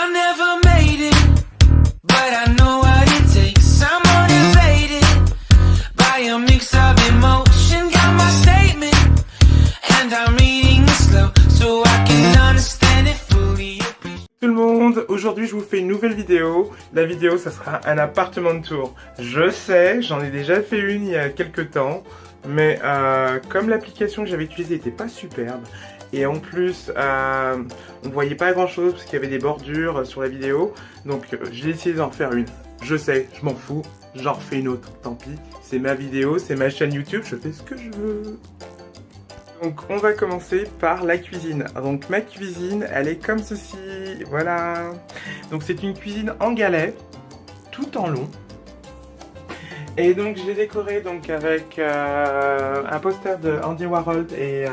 I never made it, but I know what it takes. I'm motivated by a mix of emotion. Got my statement, and I'm reading it slow so I can understand it fully. Tout le monde, aujourd'hui je vous fais une nouvelle vidéo. La vidéo ça sera un appartement de tour. Je sais, j'en ai déjà fait une il y a quelques temps, mais comme l'application que j'avais utilisée n'était pas superbe, et en plus on voyait pas grand chose parce qu'il y avait des bordures sur la vidéo, donc j'ai essayé d'en refaire une. Je sais, je m'en fous, j'en refais une autre, tant pis, c'est ma vidéo, c'est ma chaîne YouTube, je fais ce que je veux. Donc on va commencer par la cuisine. Donc ma cuisine, elle est comme ceci, voilà. Donc c'est une cuisine en galets, tout en long. Et donc j'ai décoré donc avec un poster de Andy Warhol et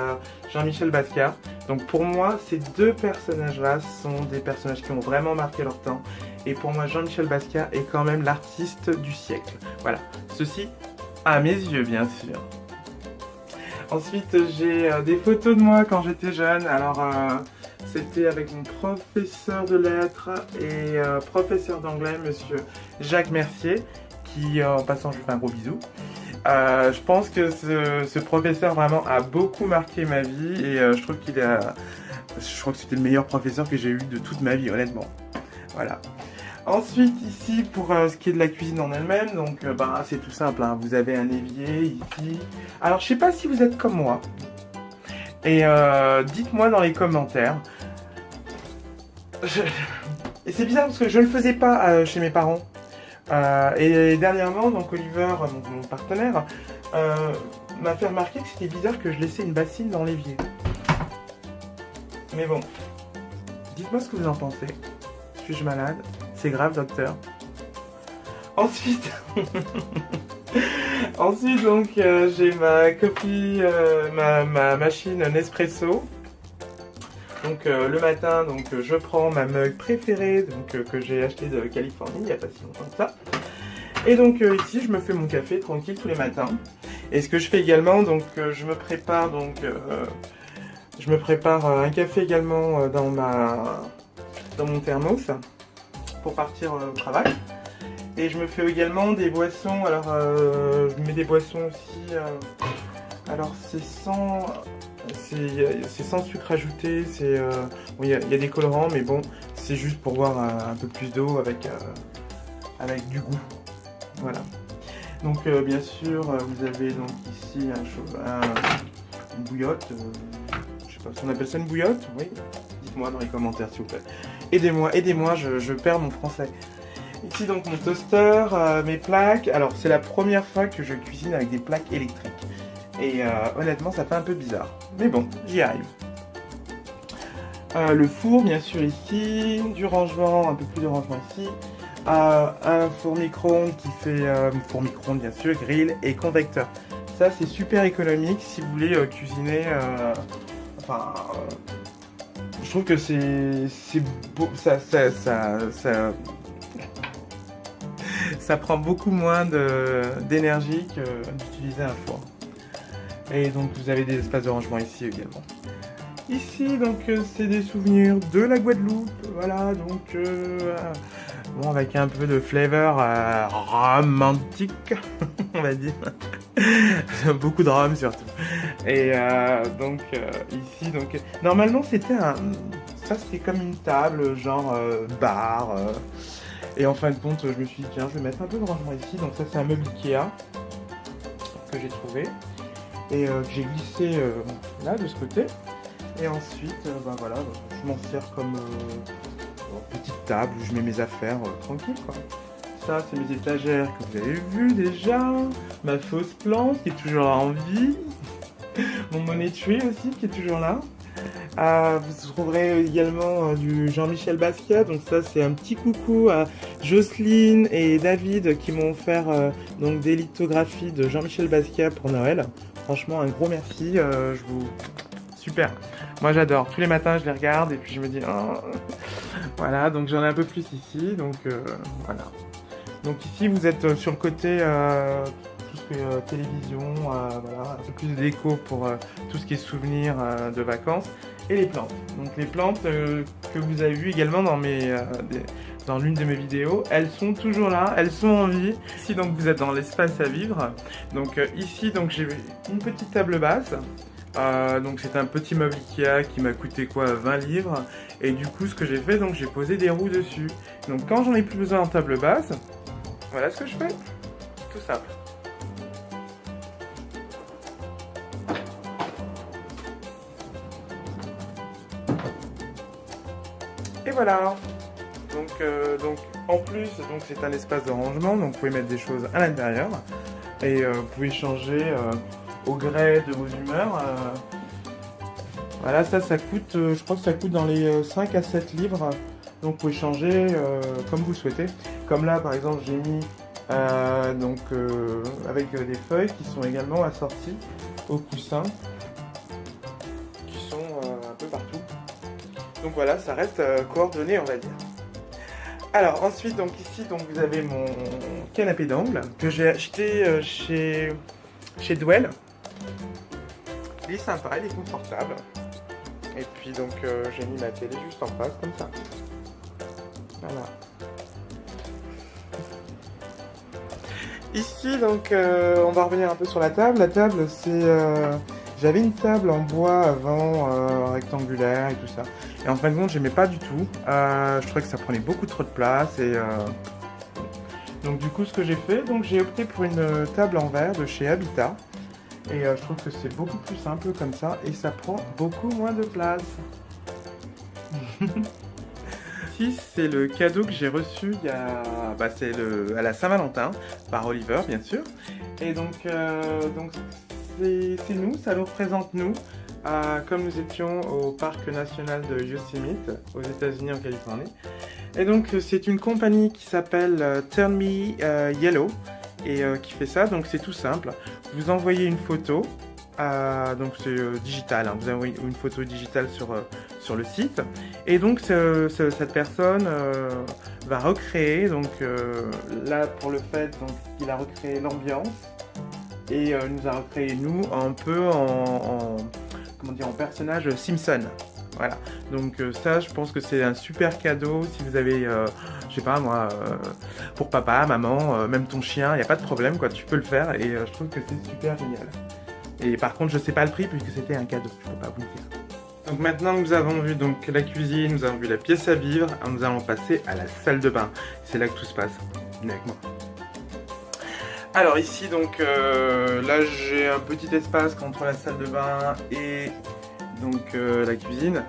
Jean-Michel Basquiat. Donc pour moi, ces deux personnages-là sont des personnages qui ont vraiment marqué leur temps. Et pour moi, Jean-Michel Basquiat est quand même l'artiste du siècle. Voilà, ceci à mes yeux bien sûr. Ensuite, j'ai des photos de moi quand j'étais jeune. Alors, c'était avec mon professeur de lettres et professeur d'anglais, monsieur Jacques Mercier, qui, en passant, je lui fais un gros bisou. Je pense que ce professeur vraiment a beaucoup marqué ma vie et je trouve je crois que c'était le meilleur professeur que j'ai eu de toute ma vie, honnêtement. Voilà. Ensuite ici pour ce qui est de la cuisine en elle-même, donc c'est tout simple, hein. Vous avez un évier ici. Alors je sais pas si vous êtes comme moi, et dites-moi dans les commentaires. Et c'est bizarre parce que je ne le faisais pas chez mes parents. Et dernièrement, donc Oliver, mon partenaire, m'a fait remarquer que c'était bizarre que je laissais une bassine dans l'évier. Mais bon, dites-moi ce que vous en pensez. Suis-je malade? C'est grave, docteur. Ensuite, donc j'ai ma copie, ma machine Nespresso. Donc le matin, donc je prends ma mug préférée, donc que j'ai acheté de Californie il n'y a pas si longtemps que ça. Et donc ici, je me fais mon café tranquille tous les matins. Et ce que je fais également, donc je me prépare un café également dans mon thermos pour partir au travail. Et je me fais également des boissons. Alors je mets des boissons aussi. Alors c'est sans sucre ajouté. Bon, y a des colorants, mais bon, c'est juste pour boire un peu plus d'eau avec du goût. Voilà. Donc bien sûr, vous avez donc ici une bouillotte. Je sais pas si on appelle ça une bouillotte. Oui. Dites-moi dans les commentaires s'il vous plaît. Aidez-moi, je perds mon français. Ici donc mon toaster, mes plaques. Alors c'est la première fois que je cuisine avec des plaques électriques. Et honnêtement ça fait un peu bizarre. Mais bon, j'y arrive. Le four bien sûr ici. Du rangement, un peu plus de rangement ici. Un four micro-ondes qui fait four micro-ondes bien sûr, grill et convecteur. Ça c'est super économique si vous voulez cuisiner. Je trouve que c'est beau, ça prend beaucoup moins d'énergie que d'utiliser un four. Et donc vous avez des espaces de rangement ici également. Ici donc c'est des souvenirs de la Guadeloupe, voilà donc bon avec un peu de flavor romantique on va dire. Beaucoup de rhum surtout. Et donc ici donc normalement c'était c'était comme une table genre bar et en fin de compte je me suis dit tiens je vais mettre un peu de rangement ici. Donc ça c'est un meuble Ikea que j'ai trouvé et que j'ai glissé là de ce côté. Et ensuite voilà je m'en sers comme petite table où je mets mes affaires tranquille quoi. Ça c'est mes étagères que vous avez vu déjà. Ma fausse plante qui est toujours là en vie. Mon money tree aussi qui est toujours là. Vous trouverez également du Jean-Michel Basquiat. Donc ça c'est un petit coucou à Jocelyne et David qui m'ont offert donc des lithographies de Jean-Michel Basquiat pour Noël. Franchement un gros merci. Super. Moi j'adore. Tous les matins je les regarde et puis je me dis oh. Voilà donc j'en ai un peu plus ici. Donc voilà. Donc ici vous êtes sur le côté tout ce qui est télévision, voilà, un peu plus de déco pour tout ce qui est souvenirs de vacances. et les plantes. Donc les plantes que vous avez vues également dans dans l'une de mes vidéos, elles sont toujours là, elles sont en vie. Ici donc vous êtes dans l'espace à vivre. Donc ici donc j'ai une petite table basse. Donc c'est un petit meuble Ikea qui m'a coûté quoi, 20 livres. Et du coup ce que j'ai fait, donc j'ai posé des roues dessus. Donc quand j'en ai plus besoin en table basse, voilà ce que je fais. Tout simple. Et voilà. Donc en plus, donc c'est un espace de rangement, donc vous pouvez mettre des choses à l'intérieur et vous pouvez changer au gré de vos humeurs. Voilà, ça coûte, je crois que ça coûte dans les 5 à 7 livres. Donc vous pouvez changer comme vous le souhaitez. Comme là par exemple j'ai mis avec des feuilles qui sont également assorties au coussin, qui sont un peu partout. Donc voilà, ça reste coordonné on va dire. Alors ensuite donc ici donc vous avez mon canapé d'angle que j'ai acheté chez Dwell. Il est sympa, il est confortable. Et puis donc j'ai mis ma télé juste en face comme ça. Voilà. Ici donc on va revenir un peu sur la table. La table c'est j'avais une table en bois avant rectangulaire et tout ça. Et en fin de compte j'aimais pas du tout. Je trouvais que ça prenait beaucoup trop de place et donc du coup ce que j'ai fait, donc j'ai opté pour une table en verre de chez Habitat. Et je trouve que c'est beaucoup plus simple comme ça et ça prend beaucoup moins de place. Ici c'est le cadeau que j'ai reçu il y a, c'est à la Saint-Valentin par Oliver bien sûr. Et donc c'est nous, ça nous représente nous, comme nous étions au parc national de Yosemite aux États-Unis en Californie. Et donc c'est une compagnie qui s'appelle Turn Me Yellow. Et qui fait ça, donc c'est tout simple. Vous envoyez une photo, donc c'est digital, hein, vous envoyez une photo digitale sur le site, et donc cette personne va recréer, donc là pour le fait, donc il a recréé l'ambiance, et nous a recréé nous un peu comment dire, en personnage Simpson. Voilà, donc ça je pense que c'est un super cadeau si vous avez, je sais pas moi, pour papa, maman, même ton chien, il n'y a pas de problème quoi, tu peux le faire et je trouve que c'est super génial. Et par contre je sais pas le prix puisque c'était un cadeau, je peux pas vous le dire. Donc maintenant que nous avons vu donc la cuisine, nous avons vu la pièce à vivre, nous allons passer à la salle de bain. C'est là que tout se passe, venez avec moi. Alors ici donc là j'ai un petit espace entre la salle de bain et donc la cuisine.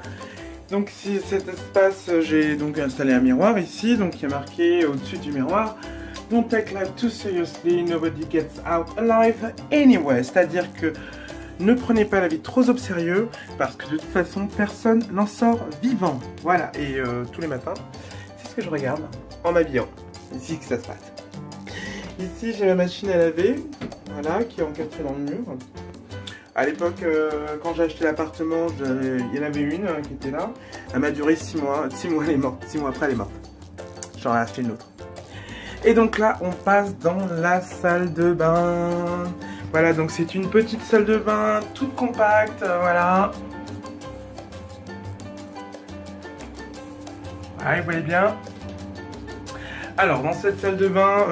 Donc si cet espace, j'ai donc installé un miroir ici, donc il y a marqué au-dessus du miroir Don't take life too seriously, nobody gets out alive anyway. C'est-à-dire que ne prenez pas la vie trop au sérieux parce que de toute façon personne n'en sort vivant. Voilà, et tous les matins, c'est ce que je regarde en m'habillant. Ici que ça se passe. Ici j'ai la machine à laver, voilà, qui est encastrée dans le mur. À l'époque, quand j'ai acheté l'appartement, il y en avait une qui était là. Elle m'a duré 6 mois. 6 mois, elle est morte. 6 mois après, elle est morte. J'en ai acheté une autre. Et donc là, on passe dans la salle de bain. Voilà, donc c'est une petite salle de bain, toute compacte, voilà. Voilà, vous voyez bien. Alors, dans cette salle de bain,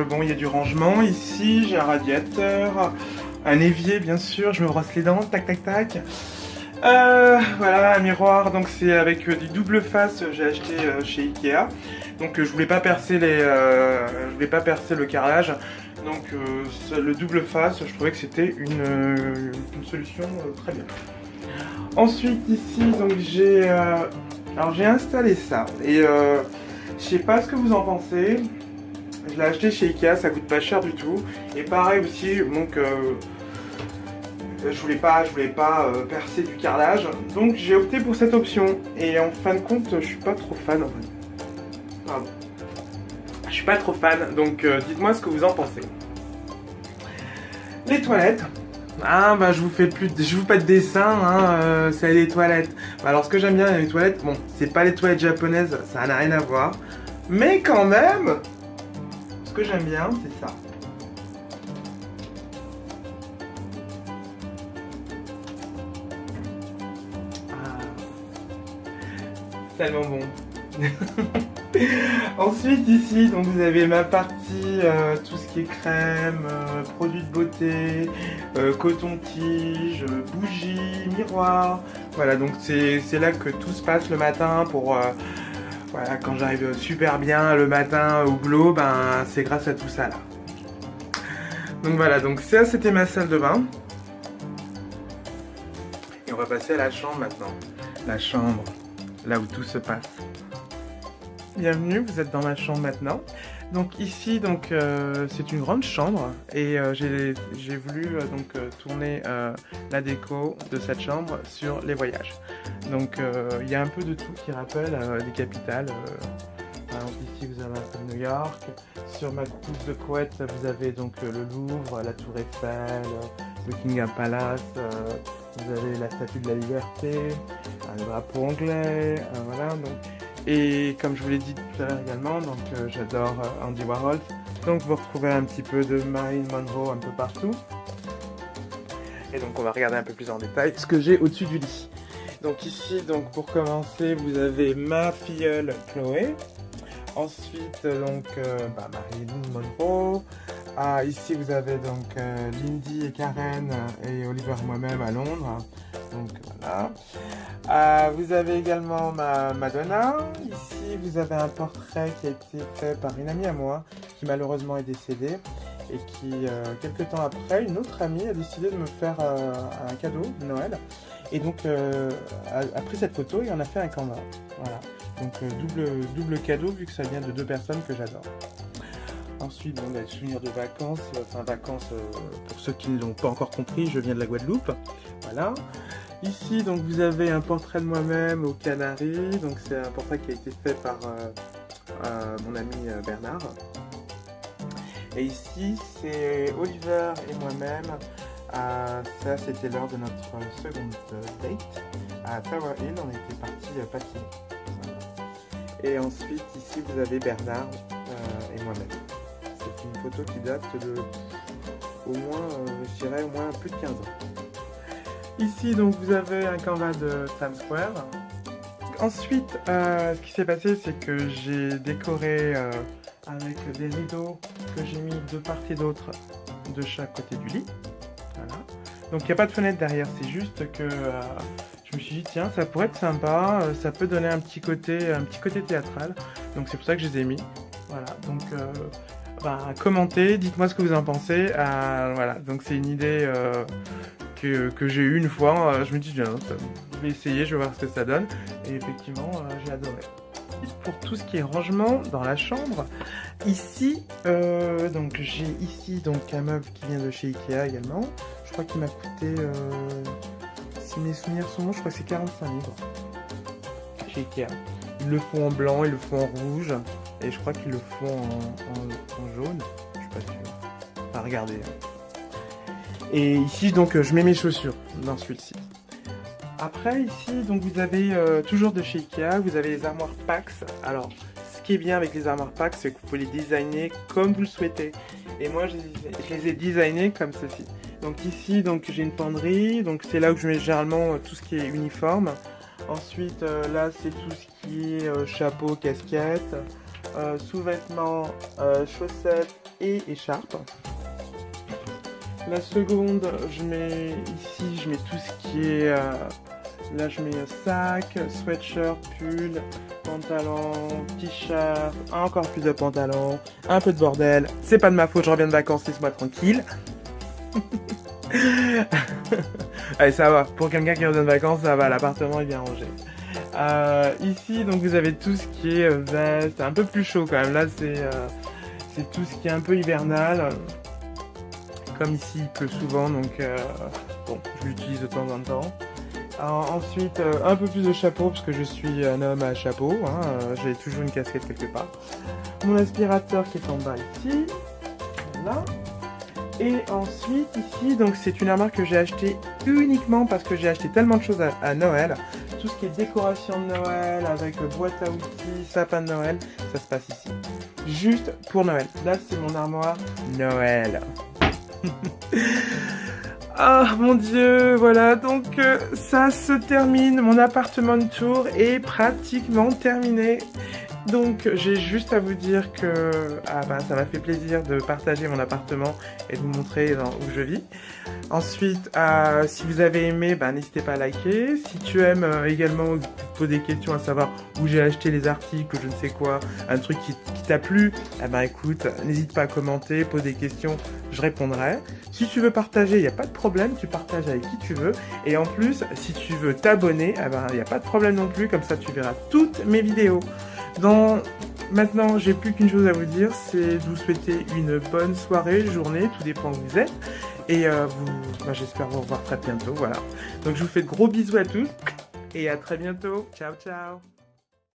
bon, il y a du rangement. Ici, j'ai un radiateur. Un évier bien sûr, je me brosse les dents, tac tac tac. Voilà un miroir, donc c'est avec du double face, j'ai acheté chez Ikea. Donc je voulais pas percer le carrelage. Donc le double face, je trouvais que c'était une solution très bien. Ensuite ici donc j'ai installé ça et je sais pas ce que vous en pensez. Je l'ai acheté chez Ikea, ça coûte pas cher du tout. Et pareil aussi, donc je voulais pas percer du carrelage, donc j'ai opté pour cette option. Et en fin de compte, je suis pas trop fan en fait. Pardon. Je suis pas trop fan, donc dites-moi ce que vous en pensez. Les toilettes. Ah bah je vous fais pas de dessin, hein, c'est les toilettes. Bah, alors ce que j'aime bien dans les toilettes, bon, c'est pas les toilettes japonaises, ça n'a rien à voir. Mais quand même, ce que j'aime bien, c'est ça. Tellement bon. Ensuite ici donc vous avez ma partie tout ce qui est crème, produits de beauté, coton-tige, bougies, miroirs. Voilà, donc c'est là que tout se passe le matin pour voilà, quand j'arrive super bien le matin au boulot, ben c'est grâce à tout ça là. Donc voilà, donc ça c'était ma salle de bain. Et on va passer à la chambre maintenant. La chambre, là où tout se passe. Bienvenue, vous êtes dans ma chambre maintenant. Donc ici, donc c'est une grande chambre et j'ai voulu tourner la déco de cette chambre sur les voyages. Donc il y a un peu de tout qui rappelle les capitales. Par exemple ici vous avez un peu de New York. Sur ma couche de couette vous avez donc le Louvre, la Tour Eiffel, Buckingham Palace. Vous avez la Statue de la Liberté, le drapeau anglais, voilà. Donc, et comme je vous l'ai dit tout à l'heure également, donc j'adore Andy Warhol. Donc vous retrouvez un petit peu de Marilyn Monroe un peu partout. Et donc on va regarder un peu plus en détail ce que j'ai au-dessus du lit. Donc ici, donc pour commencer, vous avez ma filleule Chloé. Ensuite donc Marilyn Monroe. Ici vous avez donc Lindy et Karen et Oliver et moi-même à Londres. Donc voilà. Vous avez également ma Madonna. Ici vous avez un portrait qui a été fait par une amie à moi qui malheureusement est décédée et qui quelques temps après, une autre amie a décidé de me faire un cadeau de Noël. Et donc après cette photo, il en a fait un canvas. Voilà. Donc double cadeau vu que ça vient de deux personnes que j'adore. Ensuite, bon, les souvenirs de vacances, pour ceux qui ne l'ont pas encore compris, je viens de la Guadeloupe, voilà. Ici, donc, vous avez un portrait de moi-même aux Canaries, donc c'est un portrait qui a été fait par mon ami Bernard. Et ici, c'est Oliver et moi-même, ça c'était lors de notre seconde date, à Tower Hill, on était partis patiner. Voilà. Et ensuite, ici, vous avez Bernard et moi-même. C'est une photo qui date de au moins, je dirais au moins plus de 15 ans. Ici donc vous avez un canvas de Times Square. Ensuite ce qui s'est passé c'est que j'ai décoré avec des rideaux que j'ai mis de part et d'autre de chaque côté du lit. Voilà. Donc il n'y a pas de fenêtre derrière, c'est juste que je me suis dit tiens ça pourrait être sympa, ça peut donner un petit côté théâtral. Donc c'est pour ça que je les ai mis. Voilà, donc commentez, dites-moi ce que vous en pensez. Voilà, donc c'est une idée que j'ai eue une fois. Je me dis, je vais essayer, je vais voir ce que ça donne. Et effectivement, j'ai adoré. Pour tout ce qui est rangement dans la chambre, ici, donc j'ai ici donc un meuble qui vient de chez Ikea également. Je crois qu'il m'a coûté, si mes souvenirs sont bons, je crois que c'est 45 livres chez Ikea. Ils le font en blanc, ils le font en rouge. Et je crois qu'ils le font en jaune, je suis pas sûr. Enfin, regardez. Et ici, donc, je mets mes chaussures dans celui-ci. Après, ici, donc, vous avez toujours de chez Ikea, vous avez les armoires Pax. Alors, ce qui est bien avec les armoires Pax, c'est que vous pouvez les designer comme vous le souhaitez. Et moi, je les ai designés comme ceci. Donc ici, donc, j'ai une penderie. Donc, c'est là où je mets généralement tout ce qui est uniforme. Ensuite, là, c'est tout ce qui est chapeau, casquette. Sous-vêtements, chaussettes et écharpes. La seconde, je mets tout ce qui est là je mets sac, sweatshirt, pull, pantalon, t-shirt, encore plus de pantalons, un peu de bordel. C'est pas de ma faute, je reviens de vacances, laisse-moi tranquille. Allez, ça va, pour quelqu'un qui revient de vacances, ça va, l'appartement est bien rangé. Ici donc vous avez tout ce qui est veste, un peu plus chaud quand même, là c'est tout ce qui est un peu hivernal, comme ici il pleut souvent donc bon je l'utilise de temps en temps. Ensuite un peu plus de chapeau parce que je suis un homme à chapeau, hein, j'ai toujours une casquette quelque part. Mon aspirateur qui est en bas ici, voilà. Et ensuite ici donc c'est une armoire que j'ai acheté uniquement parce que j'ai acheté tellement de choses à Noël. Tout ce qui est décoration de Noël avec boîte à outils, sapin de Noël, ça se passe ici. Juste pour Noël. Là, c'est mon armoire Noël. Ah mon dieu, voilà, donc ça se termine, mon appartement tour est pratiquement terminé. Donc j'ai juste à vous dire que ça m'a fait plaisir de partager mon appartement et de vous montrer où je vis. Ensuite, si vous avez aimé, n'hésitez pas à liker. Si tu aimes également te poser des questions à savoir où j'ai acheté les articles, je ne sais quoi, un truc qui t'a plu, écoute, n'hésite pas à commenter, pose des questions, je répondrai. Si tu veux partager, il n'y a pas de problème, tu partages avec qui tu veux. Et en plus, si tu veux t'abonner, il n'y a pas de problème non plus, comme ça tu verras toutes mes vidéos. Maintenant, j'ai plus qu'une chose à vous dire, c'est de vous souhaiter une bonne soirée, journée, tout dépend où vous êtes. Et j'espère vous revoir très bientôt, voilà. Donc je vous fais de gros bisous à tous et à très bientôt. Ciao, ciao.